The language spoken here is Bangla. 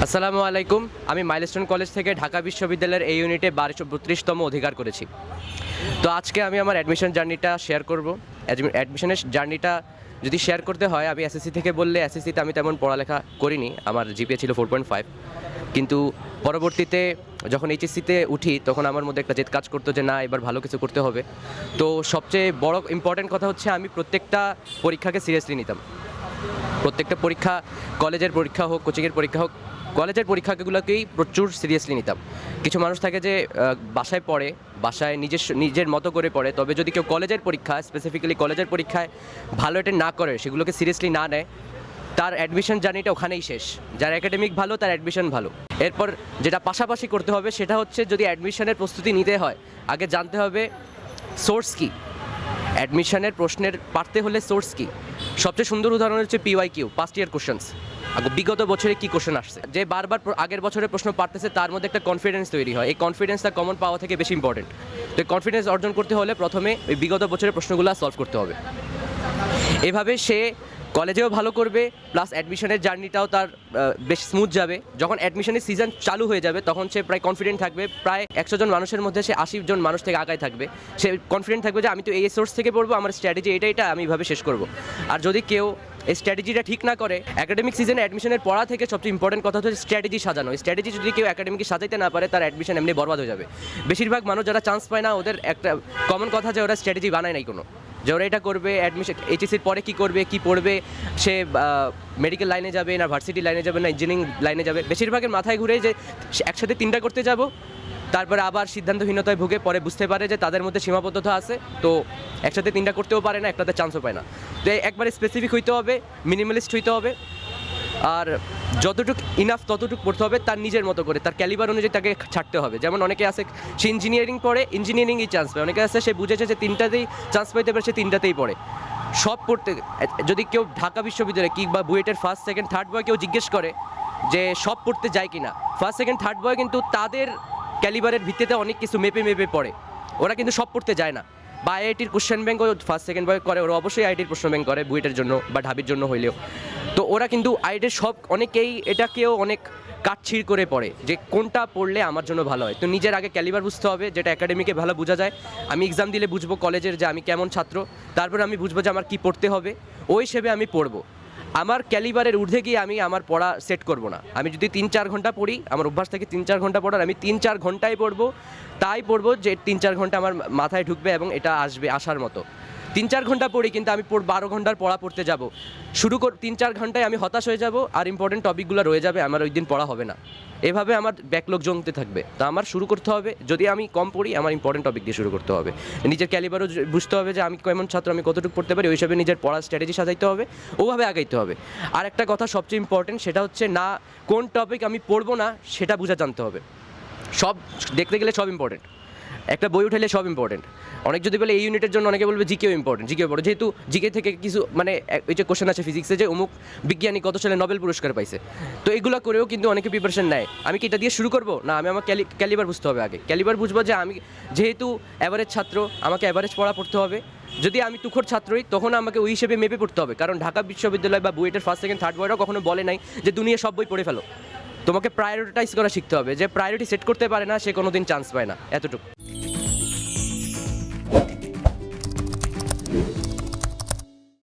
আসসালামু আলাইকুম। আমি মাইলস্টোন কলেজ থেকে ঢাকা বিশ্ববিদ্যালয়ের এই ইউনিটে 1232তম অধিকার করেছি। তো আজকে আমি আমার অ্যাডমিশন জার্নিটা শেয়ার করব। অ্যাডমিশনের জার্নিটা যদি শেয়ার করতে হয়, আমি এসএসসি থেকে বললে এসএসসিতে আমি তেমন পড়ালেখা করিনি, আমার জিপিএ ছিল 4.5। কিন্তু পরবর্তীতে যখন এইচএসসিতে উঠি তখন আমার মধ্যে একটা জেদ কাজ করতো যে না, এবার ভালো কিছু করতে হবে। তো সবচেয়ে বড় ইম্পর্ট্যান্ট কথা হচ্ছে আমি প্রত্যেকটা পরীক্ষাকে সিরিয়াসলি নিতাম। প্রত্যেকটা পরীক্ষা, কলেজের পরীক্ষা হোক, কোচিংয়ের পরীক্ষা হোক, কলেজের পরীক্ষাগুলোকেই প্রচুর সিরিয়াসলি নিতাম। কিছু মানুষ থাকে যে বাসায় পড়ে, বাসায় নিজের মতো করে পড়ে, তবে যদি কেউ কলেজের পরীক্ষা, স্পেসিফিক্যালি কলেজের পরীক্ষায় ভালো অ্যাটেন্ড না করে, সেগুলোকে সিরিয়াসলি না নেয়, তার অ্যাডমিশন জার্নিটা ওখানেই শেষ। যার একাডেমিক ভালো, তার অ্যাডমিশন ভালো। এরপর যেটা পাশাপাশি করতে হবে সেটা হচ্ছে, যদি অ্যাডমিশনের প্রস্তুতি নিতে হয়, আগে জানতে হবে সোর্স কী। অ্যাডমিশনের প্রশ্নের পারতে হলে সোর্স কী। সবচেয়ে সুন্দর উদাহরণ হচ্ছে PYQ, পাস্ট ইয়ার কোশ্চেন্স। বিগত বছরে কী কোশ্চেন আসছে, যে বারবার আগের বছরের প্রশ্ন পারতেছে, তার মধ্যে একটা কনফিডেন্স তৈরি হয়। এই কনফিডেন্সটা কমন পাওয়া থেকে বেশি ইম্পর্টেন্ট। তো এই কনফিডেন্স অর্জন করতে হলে প্রথমে ওই বিগত বছরের প্রশ্নগুলো সলভ করতে হবে। এভাবে সে কলেজেও ভালো করবে, প্লাস অ্যাডমিশনের জার্নিটাও তার বেশ স্মুথ যাবে। যখন অ্যাডমিশনের সিজন চালু হয়ে যাবে তখন সে প্রায় কনফিডেন্ট থাকবে। প্রায় 100 জন মানুষের মধ্যে সে 80 জন মানুষ থেকে আগায় থাকবে। সে কনফিডেন্ট থাকবে যে আমি তো এই সোর্স থেকে পড়বো, আমার স্ট্র্যাটেজি এটা আমি এভাবে শেষ করব। আর যদি কেউ এই স্ট্র্যাটেজিটা ঠিক না করে, একাডেমিক সিজনে অ্যাডমিশনের পড়া থেকে সবচেয়ে ইম্পর্টেন্ট কথা হচ্ছে স্ট্র্যাটেজি সাজানো। স্ট্র্যাটেজি যদি কেউ একাডেমিকে সাজাইতে না পারে, তার অ্যাডমিশন এমনি বরবাদ হয়ে যাবে। বেশিরভাগ মানুষ যারা চান্স পায় না, ওদের একটা কমন কথা যে ওরা স্ট্র্যাটেজি বানায় নাই কোনো, যে ওরা এটা করবে, অ্যাডমিশন এইচএসসির পরে কী করবে, কী পড়বে, সে মেডিকেল লাইনে যাবে না ভার্সিটি লাইনে যাবে না ইঞ্জিনিয়ারিং লাইনে যাবে। বেশিরভাগের মাথায় ঘুরে যে একসাথে 3টা করতে যাব, তারপরে আবার সিদ্ধান্তহীনতায় ভুগে পরে বুঝতে পারে যে তাদের মধ্যে সীমাবদ্ধতা আছে, তো একসাথে 3টা করতেও পারে না, একটাতে চান্সও পায় না। তো একবারে স্পেসিফিক হইতে হবে, মিনিমালিস্ট হইতে হবে, আর যতটুকু ইনাফ ততটুকু পড়তে হবে, তার নিজের মতো করে, তার ক্যালিবার অনুযায়ী তাকে ছাড়তে হবে। যেমন অনেকে আছে সে ইঞ্জিনিয়ারিং পড়ে, ইঞ্জিনিয়ারিংই চান্স পায়। অনেকে আছে সে বুঝেছে যে 3টাতেই চান্স পাইতে পারে, সে 3টাতেই পড়ে। সব পড়তে, যদি কেউ ঢাকা বিশ্ববিদ্যালয়ে কিংবা বুয়েটের ফার্স্ট সেকেন্ড থার্ড বয় কেউ জিজ্ঞেস করে যে সব পড়তে যায় কিনা, ফার্স্ট সেকেন্ড থার্ড বয় কিন্তু তাদের ক্যালিবারের ভিত্তিতে অনেক কিছু মেপে পড়ে, ওরা কিন্তু সব পড়তে যায় না। বা আইআইটির question bank first second boy করে, ওরা অবশ্যই আইআইটির প্রশ্ন ব্যাংক করে বুয়েটের জন্য বা ঢাবির জন্য হইলেও। তো ওরা কিন্তু আইআইটির সব, অনেকেই এটাকেও অনেক কাটছিড় করে পড়ে যে কোনটা পড়লে আমার জন্য ভালো হয়। তো নিজের আগে ক্যালিবার বুঝতে হবে, যেটা একাডেমিকে ভালো বোঝা যায়। আমি এক্সাম দিলে বুঝবো কলেজের যে আমি কেমন ছাত্র, তারপর আমি বুঝবো যে আমার কী পড়তে হবে, ওই হিসেবে আমি পড়বো। আমার ক্যালিবারের ঊর্ধ্বে গিয়ে আমি আমার পড়া সেট করব না। আমি যদি 3-4 ঘন্টা পড়ি, আমার অভ্যাস থেকে 3-4 ঘন্টা পড়ার, আমি 3-4 ঘন্টাই পড়বো। তাই পড়বো যে 3-4 ঘন্টা আমার মাথায় ঢুকবে এবং এটা আসার মতো। 3-4 ঘন্টা পড়ি, কিন্তু আমি 12 ঘন্টার পড়া পড়তে যাব, 3-4 ঘন্টায় আমি হতাশ হয়ে যাব, আর ইম্পর্টেন্ট টপিকগুলো রয়ে যাবে, আমার ওই দিন পড়া হবে না। এভাবে আমার ব্যাকলগ জমতে থাকবে। তা আমার শুরু করতে হবে, যদি আমি কম পড়ি, আমার ইম্পর্টেন্ট টপিক দিয়ে শুরু করতে হবে। নিজের ক্যালিবারও বুঝতে হবে যে আমি কেমন ছাত্র, আমি কতটুকু পড়তে পারি, ওই হিসাবে নিজের পড়ার স্ট্র্যাটেজি সাজাইতে হবে, ওভাবে আগাইতে হবে। আর একটা কথা সবচেয়ে ইম্পর্টেন্ট, সেটা হচ্ছে না কোন টপিক আমি পড়বো না সেটা বুঝে জানতে হবে। সব দেখতে গেলে সব ইম্পর্টেন্ট, একটা বই উঠাইলে সব ইম্পর্টেন্ট। অনেক যদি বলে এই ইউনিটের জন্য, অনেকে বলবে জিকেও ইম্পর্টেন্ট, জিকেও পড়ে, যেহেতু জিকে থেকে কিছু মানে ওই যে কোশ্চেন আছে ফিজিক্সে যে অমুক বিজ্ঞানী কত সালে নোবেল পুরস্কার পাইছে, তো এগুলো করেও কিন্তু অনেকে প্রিপারেশন নেয়। আমি কি এটা দিয়ে শুরু করবো না, আমি আমার ক্যালিবার বুঝতে হবে আগে। ক্যালিবার বুঝবো যে আমি যেহেতু অ্যাভারেজ ছাত্র, আমাকে অ্যাভারেজ পড়া পড়তে হবে। যদি আমি তুখোর ছাত্রই, তখন আমাকে ওই হিসেবে মেপে পড়তে হবে। কারণ ঢাকা বিশ্ববিদ্যালয় বা বুয়েটের ফার্স্ট সেকেন্ড থার্ড বয়রাও কখনো বলে নাই যে দুনিয়া সব বই পড়ে ফেলো। তোমাকে প্রায়োরিটাইজ করা শিখতে হবে, যে প্রায়োরিটি সেট করতে পারে না সে কোনোদিন চান্স পায় না, এতটুকু।